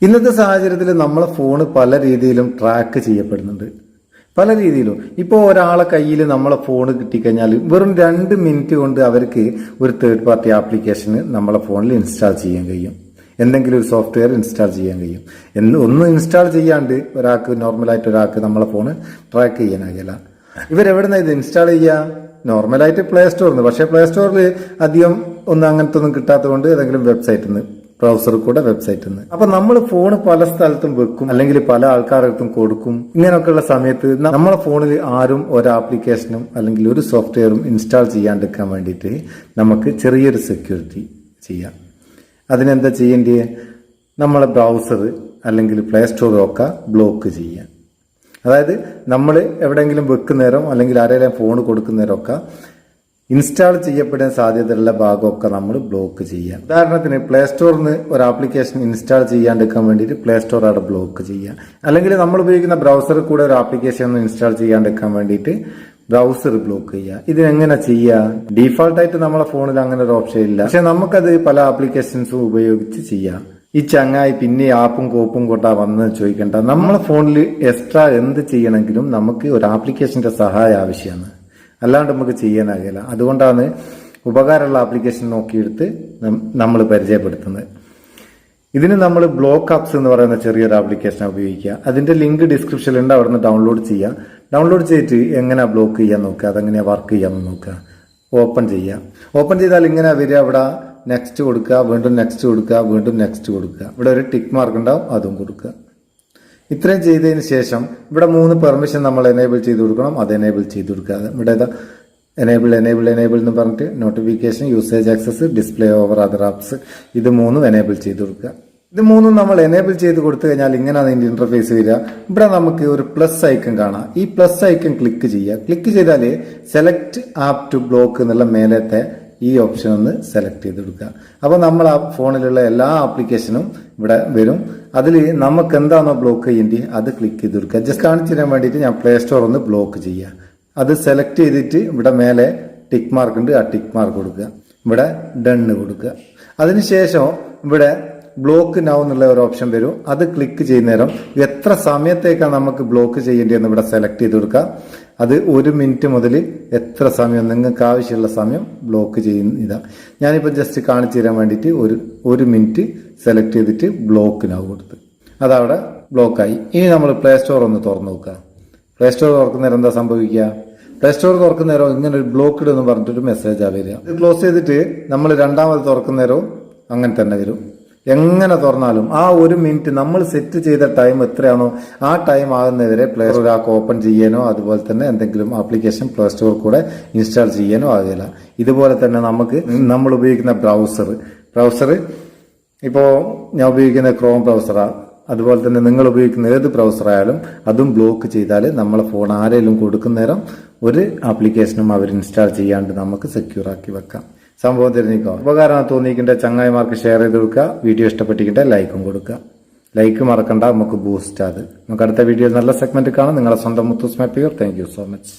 ഇന്നത്തെ സാഹചര്യത്തിൽ നമ്മളെ ഫോൺ പല രീതിയിലും ട്രാക്ക് ചെയ്യപ്പെടുന്നുണ്ട്. പല രീതിയിലും. ഇപ്പോൾ ഒരാളെ കയ്യിൽ നമ്മളെ ഫോൺ കിട്ടിക്കഴിഞ്ഞാൽ വെറും 2 മിനിറ്റ് കൊണ്ട് അവർക്ക് ഒരു തേർഡ് പാർട്ടി ആപ്ലിക്കേഷന് നമ്മളെ ഫോണിൽ ഇൻസ്റ്റാൾ ചെയ്യാൻ കഴിയും. എന്തെങ്കിലും ഒരു സോഫ്റ്റ്വെയർ ഇൻസ്റ്റാൾ ചെയ്യാൻ കഴിയും. ഒന്നും ഇൻസ്റ്റാൾ ചെയ്യാണ്ട് ഒരാൾക്ക് നോർമലായിട്ട് ഒരാൾക്ക് നമ്മളെ ഫോണ് ട്രാക്ക് ചെയ്യാനാകില്ല. ഇവരെവിടുന്ന ഇത് ഇൻസ്റ്റാൾ ചെയ്യുക? നോർമലായിട്ട് പ്ലേ സ്റ്റോറിൽ. പക്ഷേ പ്ലേ സ്റ്റോറിൽ അധികം ഒന്നും അങ്ങനത്തെ ഒന്നും കിട്ടാത്തത് കൊണ്ട് ഏതെങ്കിലും വെബ്സൈറ്റിൽ നിന്ന്, ബ്രൗസറിൽ കൂടെ വെബ്സൈറ്റിൽ നിന്ന്. അപ്പൊ നമ്മൾ ഫോൺ പല സ്ഥലത്തും വെക്കും, അല്ലെങ്കിൽ പല ആൾക്കാർക്കും കൊടുക്കും. ഇങ്ങനെയൊക്കെയുള്ള സമയത്ത് നമ്മളെ ഫോണിൽ ആരും ഒരു ആപ്ലിക്കേഷനും അല്ലെങ്കിൽ ഒരു സോഫ്റ്റ്വെയറും ഇൻസ്റ്റാൾ ചെയ്യാണ്ടിരിക്കാൻ വേണ്ടിയിട്ട് നമുക്ക് ചെറിയൊരു സെക്യൂരിറ്റി ചെയ്യാം. അതിനെന്താ ചെയ്യേണ്ടത്? നമ്മളെ ബ്രൗസർ അല്ലെങ്കിൽ പ്ലേ സ്റ്റോറൊക്കെ ബ്ലോക്ക് ചെയ്യാം. അതായത് നമ്മൾ എവിടെയെങ്കിലും വെക്കുന്നേരം അല്ലെങ്കിൽ ആരെങ്കിലും ഫോൺ കൊടുക്കുന്നേരമൊക്കെ ഇൻസ്റ്റാൾ ചെയ്യപ്പെടാൻ സാധ്യതയുള്ള ഭാഗമൊക്കെ നമ്മൾ ബ്ലോക്ക് ചെയ്യാം. ഉദാഹരണത്തിന് പ്ലേ സ്റ്റോറിൽ നിന്ന് ഒരു ആപ്ലിക്കേഷൻ ഇൻസ്റ്റാൾ ചെയ്യാണ്ടിരിക്കാൻ വേണ്ടിയിട്ട് പ്ലേ സ്റ്റോർ അവിടെ ബ്ലോക്ക് ചെയ്യാം. അല്ലെങ്കിൽ നമ്മൾ ഉപയോഗിക്കുന്ന ബ്രൗസറിൽ കൂടെ ഒരു ആപ്ലിക്കേഷൻ ഒന്ന് ഇൻസ്റ്റാൾ ചെയ്യാണ്ടിരിക്കാൻ വേണ്ടിയിട്ട് ബ്രൗസർ ബ്ലോക്ക് ചെയ്യുക. ഇതിനെങ്ങനെ ചെയ്യുക? ഡീഫാൾട്ടായിട്ട് നമ്മളെ ഫോണിൽ അങ്ങനെ ഒരു ഓപ്ഷൻ ഇല്ല. പക്ഷെ നമുക്കത് പല ആപ്ലിക്കേഷൻസും ഉപയോഗിച്ച് ചെയ്യാം. ഈ ചങ്ങായി പിന്നെ ആപ്പും കോപ്പും കൊണ്ടാ വന്ന് ചോദിക്കണ്ട. നമ്മളെ ഫോണിൽ എക്സ്ട്രാ എന്ത് ചെയ്യണമെങ്കിലും നമുക്ക് ഒരു ആപ്ലിക്കേഷന്റെ സഹായം ആവശ്യമാണ്. അല്ലാണ്ട് നമുക്ക് ചെയ്യാനാകില്ല. അതുകൊണ്ടാണ് ഉപകാരമുള്ള ആപ്ലിക്കേഷൻ നോക്കിയെടുത്ത് നമ്മൾ പരിചയപ്പെടുത്തുന്നത്. ഇതിന് നമ്മൾ ബ്ലോക്ക് ആപ്സ് എന്ന് പറയുന്ന ചെറിയൊരു ആപ്ലിക്കേഷൻ ഉപയോഗിക്കുക. അതിന്റെ ലിങ്ക് ഡിസ്ക്രിപ്ഷനിലുണ്ട്, അവിടെ നിന്ന് ഡൗൺലോഡ് ചെയ്യുക. ഡൗൺലോഡ് ചെയ്തിട്ട് എങ്ങനെ ബ്ലോക്ക് ചെയ്യാൻ നോക്കുക, അതെങ്ങനെയാ വർക്ക് ചെയ്യാമെന്ന് നോക്കുക. ഓപ്പൺ ചെയ്യുക. ഓപ്പൺ ചെയ്താൽ ഇങ്ങനെ വരിക. അവിടെ നെക്സ്റ്റ് കൊടുക്കുക, വീണ്ടും നെക്സ്റ്റ് കൊടുക്കുക, വീണ്ടും നെക്സ്റ്റ് കൊടുക്കുക. ഇവിടെ ഒരു ടിക്ക് മാർക്ക് ഉണ്ടാവും, അതും കൊടുക്കുക. ഇത്രയും ചെയ്തതിന് ശേഷം ഇവിടെ 3 പെർമിഷൻ നമ്മൾ എനേബിൾ ചെയ്ത് കൊടുക്കണം. അത് എനേബിൾ ചെയ്ത് കൊടുക്കുക. ഇവിടെ എനേബിൾ എന്ന് പറഞ്ഞിട്ട് notification, usage access, display over other apps, ഇത് 3 എനേബിൾ ചെയ്ത് കൊടുക്കുക. ഇത് 3 നമ്മൾ എനേബിൾ ചെയ്ത് കൊടുത്തു കഴിഞ്ഞാൽ ഇങ്ങനെയാണ് ഇതിന്റെ ഇന്റർഫേസ് വരിക. ഇവിടെ നമുക്ക് ഒരു പ്ലസ് ഐക്കൺ കാണാം. ഈ പ്ലസ് ഐക്കൺ ക്ലിക്ക് ചെയ്യുക. ക്ലിക്ക് ചെയ്താൽ സെലക്ട് ആപ്പ് ടു ബ്ലോക്ക് എന്നുള്ള മേലത്തെ ഈ ഓപ്ഷൻ ഒന്ന് സെലക്ട് ചെയ്ത് കൊടുക്കുക. അപ്പോൾ നമ്മൾ ആ ഫോണിലുള്ള എല്ലാ ആപ്ലിക്കേഷനും ഇവിടെ വരും. അതിൽ നമുക്ക് എന്താണോ ബ്ലോക്ക് ചെയ്യേണ്ടത് അത് ക്ലിക്ക് ചെയ്ത് കൊടുക്കുക. ജസ്റ്റ് കാണിച്ചു തരാൻ വേണ്ടിയിട്ട് ഞാൻ പ്ലേ സ്റ്റോർ ഒന്ന് ബ്ലോക്ക് ചെയ്യുക. അത് സെലക്ട് ചെയ്തിട്ട് ഇവിടെ മേലെ ടിക്ക് മാർക്ക് ഉണ്ട്, ആ ടിക്ക് മാർക്ക് കൊടുക്കുക. ഇവിടെ ഡണ്ണ് കൊടുക്കുക. അതിനുശേഷം ഇവിടെ ബ്ലോക്ക് നൗ എന്നുള്ള ഒരു ഓപ്ഷൻ വരും. അത് ക്ലിക്ക് ചെയ്യുന്നേരം എത്ര സമയത്തേക്കാണ് നമുക്ക് ബ്ലോക്ക് ചെയ്യേണ്ടതെന്ന് ഇവിടെ സെലക്ട് ചെയ്ത് കൊടുക്കുക. അത് 1 മിനിറ്റ് മുതൽ എത്ര സമയം നിങ്ങൾക്ക് ആവശ്യമുള്ള സമയം ബ്ലോക്ക് ചെയ്യുന്ന ഇതാ. ഞാനിപ്പോൾ ജസ്റ്റ് കാണിച്ചു തരാൻ വേണ്ടിയിട്ട് ഒരു മിനിറ്റ് സെലക്ട് ചെയ്തിട്ട് ബ്ലോക്ക് നൗ കൊടുത്ത് അതവിടെ ബ്ലോക്കായി. ഇനി നമ്മൾ പ്ലേ സ്റ്റോർ ഒന്ന് തുറന്നു നോക്കുക. പ്ലേ സ്റ്റോർ തുറക്കുന്നേരം എന്താ സംഭവിക്കുക? പ്ലേ സ്റ്റോർ തുറക്കുന്നേരം ഇങ്ങനെ ഒരു ബ്ലോക്ക്ഡ് എന്ന് പറഞ്ഞിട്ടൊരു മെസ്സേജാണ് വരിക. ഇത് ക്ലോസ് ചെയ്തിട്ട് നമ്മൾ രണ്ടാമത് തുറക്കുന്നേരവും അങ്ങനെ തന്നെ വരും. എങ്ങനെ തുറന്നാലും ആ 1 മിനിറ്റ് നമ്മൾ സെറ്റ് ചെയ്ത ടൈം എത്രയാണോ ആ ടൈം ആകുന്നവരെ പ്ലേ സ്റ്റോർ ഒരാൾക്ക് ഓപ്പൺ ചെയ്യാനോ അതുപോലെ തന്നെ എന്തെങ്കിലും ആപ്ലിക്കേഷൻ പ്ലേ സ്റ്റോർ കൂടെ ഇൻസ്റ്റാൾ ചെയ്യാനോ ആകില്ല. ഇതുപോലെ തന്നെ നമുക്ക് നമ്മൾ ഉപയോഗിക്കുന്ന ബ്രൗസർ ഇപ്പോൾ ഞാൻ ഉപയോഗിക്കുന്ന ക്രോം ബ്രൗസറാണ്. അതുപോലെ തന്നെ നിങ്ങൾ ഉപയോഗിക്കുന്ന ഏത് ബ്രൗസറായാലും അതും ബ്ലോക്ക് ചെയ്താൽ നമ്മളെ ഫോൺ ആരെങ്കിലും കൊടുക്കുന്നേരം ഒരു ആപ്ലിക്കേഷനും അവർ ഇൻസ്റ്റാൾ ചെയ്യാണ്ട് നമുക്ക് സെക്യൂർ ആക്കി വെക്കാം. സംഭവം തിരഞ്ഞിക്കോ. ഉപകാരമാണ് തോന്നിയിട്ടുണ്ട് ചങ്ങായിമാർക്ക് ഷെയർ ചെയ്ത് കൊടുക്കുക. വീഡിയോ ഇഷ്ടപ്പെട്ടിട്ട് ലൈക്കും കൊടുക്കുക. ലൈക്ക് മറക്കണ്ട, നമുക്ക് ബൂസ്റ്റ് അത്. നമുക്ക് അടുത്ത വീഡിയോയിൽ നല്ല സെഗ്മെന്റ് കാണാം. നിങ്ങളെ സ്വന്തം Muthoos Meppayur. Thank you so much.